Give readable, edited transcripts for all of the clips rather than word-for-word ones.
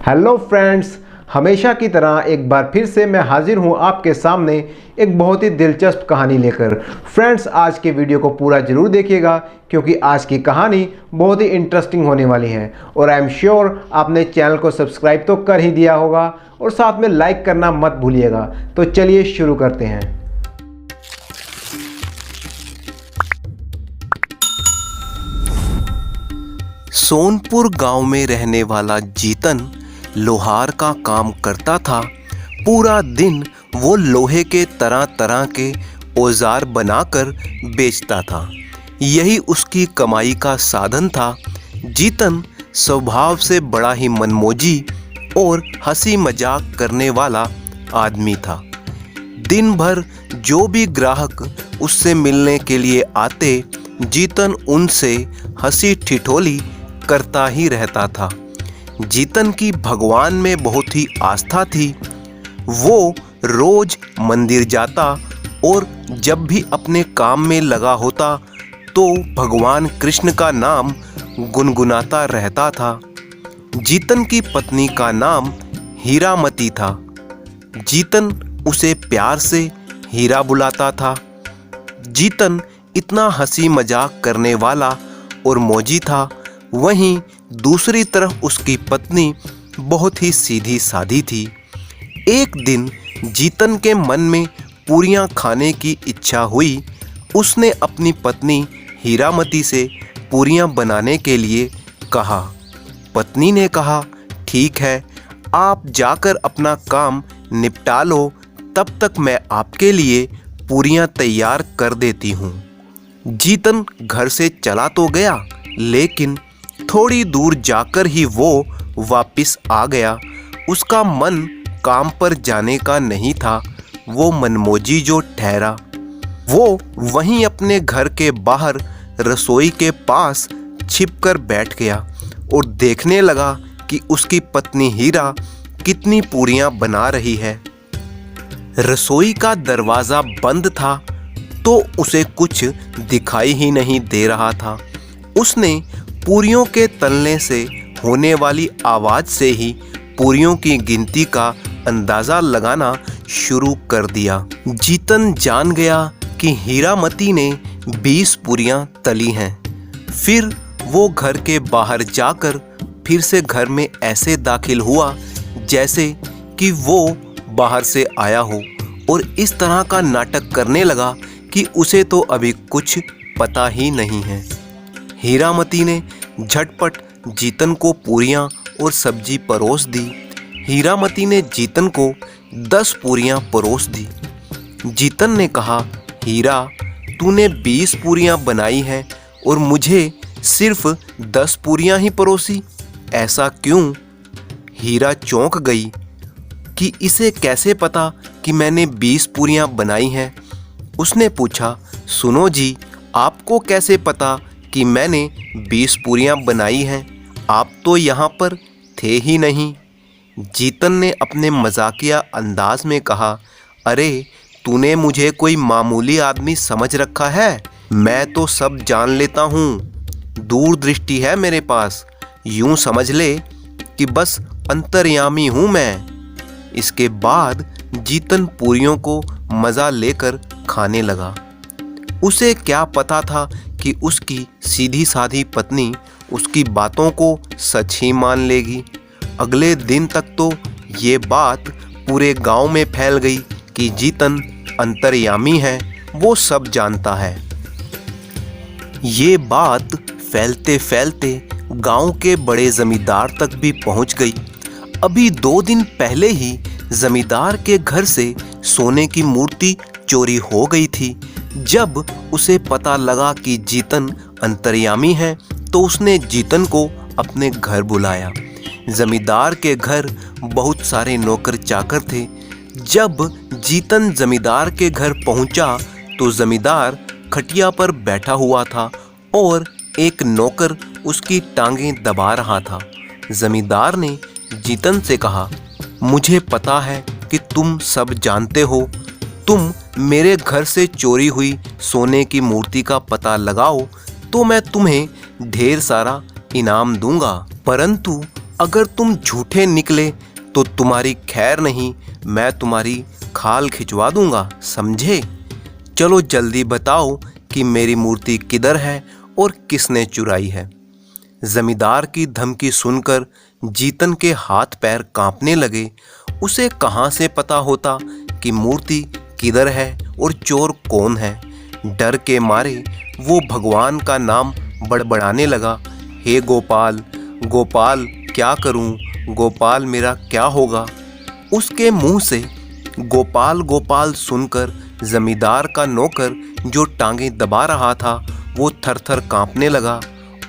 Hello friends, हमेशा की तरह एक बार फिर से मैं हाजिर हूं आपके सामने एक बहुत ही दिलचस्प कहानी लेकर। फ्रेंड्स, आज के वीडियो को पूरा ज़रूर देखिएगा क्योंकि आज की कहानी बहुत ही इंटरेस्टिंग होने वाली है और आई एम श्योर आपने चैनल को सब्सक्राइब तो कर ही दिया होगा और साथ में लाइक करना मत भूलिएगा। तो चलिए शुरू करते हैं। सोनपुर गांव में रहने वाला जीतन लोहार का काम करता था। पूरा दिन वो लोहे के तरह तरह के औजार बनाकर बेचता था। यही उसकी कमाई का साधन था। जीतन स्वभाव से बड़ा ही मनमौजी और हंसी मजाक करने वाला आदमी था। दिन भर जो भी ग्राहक उससे मिलने के लिए आते, जीतन उनसे हंसी ठिठोली करता ही रहता था। जीतन की भगवान में बहुत ही आस्था थी। वो रोज मंदिर जाता और जब भी अपने काम में लगा होता तो भगवान कृष्ण का नाम गुनगुनाता रहता था। जीतन की पत्नी का नाम हीरामती था। जीतन उसे प्यार से हीरा बुलाता था। जीतन इतना हंसी मजाक करने वाला और मौजी था। वहीं दूसरी तरफ उसकी पत्नी बहुत ही सीधी सादी थी। एक दिन जीतन के मन में पूरियां खाने की इच्छा हुई। उसने अपनी पत्नी हीरामती से पूरियां बनाने के लिए कहा। पत्नी ने कहा, ठीक है, आप जाकर अपना काम निपटा लो, तब तक मैं आपके लिए पूरियां तैयार कर देती हूँ। जीतन घर से चला तो गया, लेकिन थोड़ी दूर जाकर ही वो वापस आ गया। उसका मन काम पर जाने का नहीं था। वो मनमौजी जो ठहरा, वो वहीं अपने घर के बाहर रसोई के पास छिपकर बैठ गया और देखने लगा कि उसकी पत्नी हीरा कितनी पूरियां बना रही है। रसोई का दरवाज़ा बंद था तो उसे कुछ दिखाई ही नहीं दे रहा था। उसने पूरियों के तलने से होने वाली आवाज़ से ही पूरियों की गिनती का अंदाज़ा लगाना शुरू कर दिया। जीतन जान गया कि हीरामती ने 20 पूरियां तली हैं। फिर वो घर के बाहर जाकर फिर से घर में ऐसे दाखिल हुआ जैसे कि वो बाहर से आया हो और इस तरह का नाटक करने लगा कि उसे तो अभी कुछ पता ही नहीं है। हीरामती ने झटपट जीतन को पूरियां और सब्जी परोस दी। हीरामती ने जीतन को 10 पूरियां परोस दी। जीतन ने कहा, हीरा, तूने 20 पूरियां बनाई हैं और मुझे सिर्फ 10 पूरियां ही परोसी, ऐसा क्यों? हीरा चौंक गई कि इसे कैसे पता कि मैंने 20 पूरियां बनाई हैं। उसने पूछा, सुनो जी, आपको कैसे पता कि मैंने 20 पूरियां बनाई हैं? आप तो यहाँ पर थे ही नहीं। जीतन ने अपने मजाकिया अंदाज में कहा, अरे तूने मुझे कोई मामूली आदमी समझ रखा है? मैं तो सब जान लेता हूँ, दूरदृष्टि है मेरे पास। यूँ समझ ले कि बस अंतर्यामी हूँ मैं। इसके बाद जीतन पूरियों को मज़ा लेकर खाने लगा। उसे क्या पता था कि उसकी सीधी साधी पत्नी उसकी बातों को सच ही मान लेगी। अगले दिन तक तो ये बात पूरे गांव में फैल गई कि जीतन अंतर्यामी है, वो सब जानता है। ये बात फैलते फैलते गांव के बड़े जमींदार तक भी पहुंच गई। अभी 2 दिन पहले ही जमींदार के घर से सोने की मूर्ति चोरी हो गई थी। जब उसे पता लगा कि जीतन अंतर्यामी है तो उसने जीतन को अपने घर बुलाया। जमींदार के घर बहुत सारे नौकर चाकर थे। जब जीतन जमींदार के घर पहुंचा तो जमींदार खटिया पर बैठा हुआ था और एक नौकर उसकी टांगें दबा रहा था। जमींदार ने जीतन से कहा, मुझे पता है कि तुम सब जानते हो। तुम मेरे घर से चोरी हुई सोने की मूर्ति का पता लगाओ तो मैं तुम्हें ढेर सारा इनाम दूंगा। परंतु अगर तुम झूठे निकले तो तुम्हारी खैर नहीं, मैं तुम्हारी खाल खिंचवा दूंगा, समझे? चलो जल्दी बताओ कि मेरी मूर्ति किधर है और किसने चुराई है। जमींदार की धमकी सुनकर जीतन के हाथ पैर कांपने लगे। उसे कहाँ से पता होता कि मूर्ति किधर है और चोर कौन है। डर के मारे वो भगवान का नाम बड़बड़ाने लगा, हे गोपाल गोपाल क्या करूं, गोपाल मेरा क्या होगा। उसके मुंह से गोपाल गोपाल सुनकर जमींदार का नौकर जो टांगें दबा रहा था वो थर-थर कांपने लगा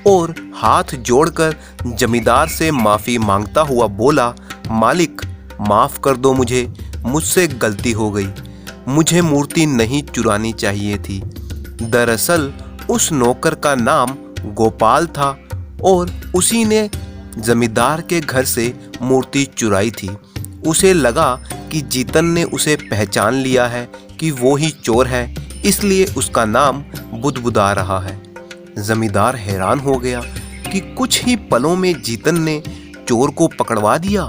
और हाथ जोड़कर जमींदार से माफ़ी मांगता हुआ बोला, मालिक माफ़ कर दो मुझसे गलती हो गई, मुझे मूर्ति नहीं चुरानी चाहिए थी। दरअसल उस नौकर का नाम गोपाल था और उसी ने जमींदार के घर से मूर्ति चुराई थी। उसे लगा कि जीतन ने उसे पहचान लिया है कि वो ही चोर है, इसलिए उसका नाम बुदबुदा रहा है। जमींदार हैरान हो गया कि कुछ ही पलों में जीतन ने चोर को पकड़वा दिया।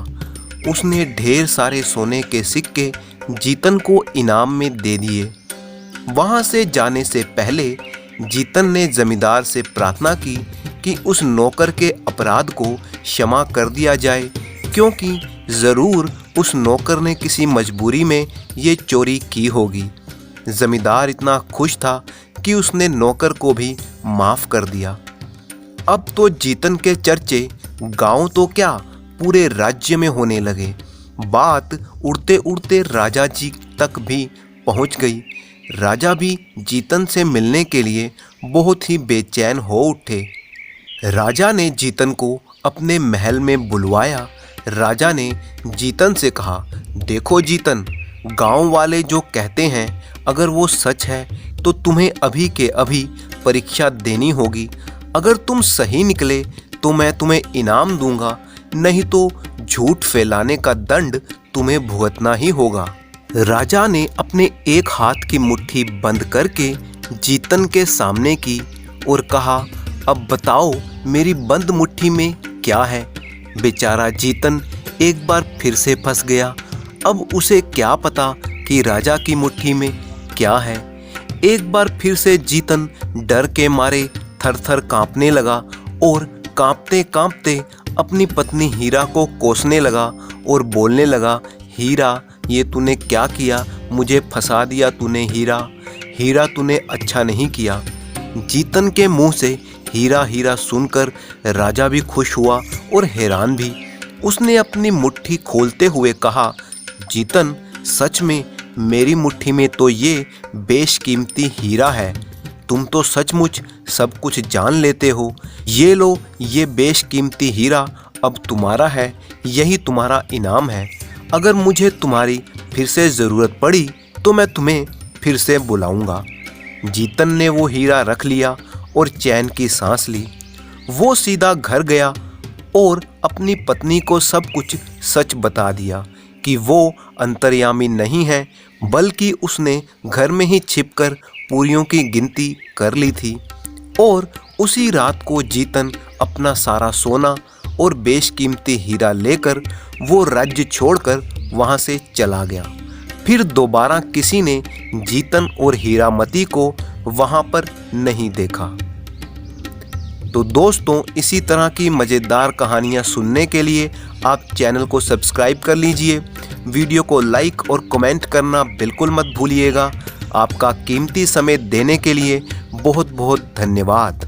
उसने ढेर सारे सोने के सिक्के जीतन को इनाम में दे दिए। वहां से जाने से पहले जीतन ने जमींदार से प्रार्थना की कि उस नौकर के अपराध को क्षमा कर दिया जाए, क्योंकि ज़रूर उस नौकर ने किसी मजबूरी में ये चोरी की होगी। जमींदार इतना खुश था कि उसने नौकर को भी माफ़ कर दिया। अब तो जीतन के चर्चे गांव तो क्या पूरे राज्य में होने लगे। बात उड़ते उड़ते राजा जी तक भी पहुंच गई। राजा भी जीतन से मिलने के लिए बहुत ही बेचैन हो उठे। राजा ने जीतन को अपने महल में बुलवाया। राजा ने जीतन से कहा, देखो जीतन, गांव वाले जो कहते हैं अगर वो सच है तो तुम्हें अभी के अभी परीक्षा देनी होगी। अगर तुम सही निकले तो मैं तुम्हें इनाम दूंगा, नहीं तो झूठ फैलाने का दंड तुम्हें भुगतना ही होगा। राजा ने अपने एक हाथ की मुट्ठी बंद करके जीतन के सामने की और कहा, अब बताओ मेरी बंद मुट्ठी में क्या है। बेचारा जीतन एक बार फिर से फंस गया। अब उसे क्या पता कि राजा की मुट्ठी में क्या है। एक बार फिर से जीतन डर के मारे थर-थर कांपने लगा और कांपते कांपते अपनी पत्नी हीरा को कोसने लगा और बोलने लगा, हीरा ये तूने क्या किया, मुझे फंसा दिया तूने हीरा, हीरा तूने अच्छा नहीं किया। जीतन के मुंह से हीरा हीरा सुनकर राजा भी खुश हुआ और हैरान भी। उसने अपनी मुट्ठी खोलते हुए कहा, जीतन सच में मेरी मुट्ठी में तो ये बेशकीमती हीरा है। तुम तो सचमुच सब कुछ जान लेते हो। ये लो, ये बेशकीमती हीरा अब तुम्हारा है, यही तुम्हारा इनाम है। अगर मुझे तुम्हारी फिर से ज़रूरत पड़ी तो मैं तुम्हें फिर से बुलाऊंगा। जीतन ने वो हीरा रख लिया और चैन की सांस ली। वो सीधा घर गया और अपनी पत्नी को सब कुछ सच बता दिया कि वो अंतर्यामी नहीं है, बल्कि उसने घर में ही छिपकर पूरियों की गिनती कर ली थी। और उसी रात को जीतन अपना सारा सोना और बेशकीमती हीरा लेकर वो राज्य छोड़कर वहाँ से चला गया। फिर दोबारा किसी ने जीतन और हीरामती को वहाँ पर नहीं देखा। तो दोस्तों, इसी तरह की मज़ेदार कहानियाँ सुनने के लिए आप चैनल को सब्सक्राइब कर लीजिए। वीडियो को लाइक और कमेंट करना बिल्कुल मत भूलिएगा। आपका कीमती समय देने के लिए बहुत बहुत धन्यवाद।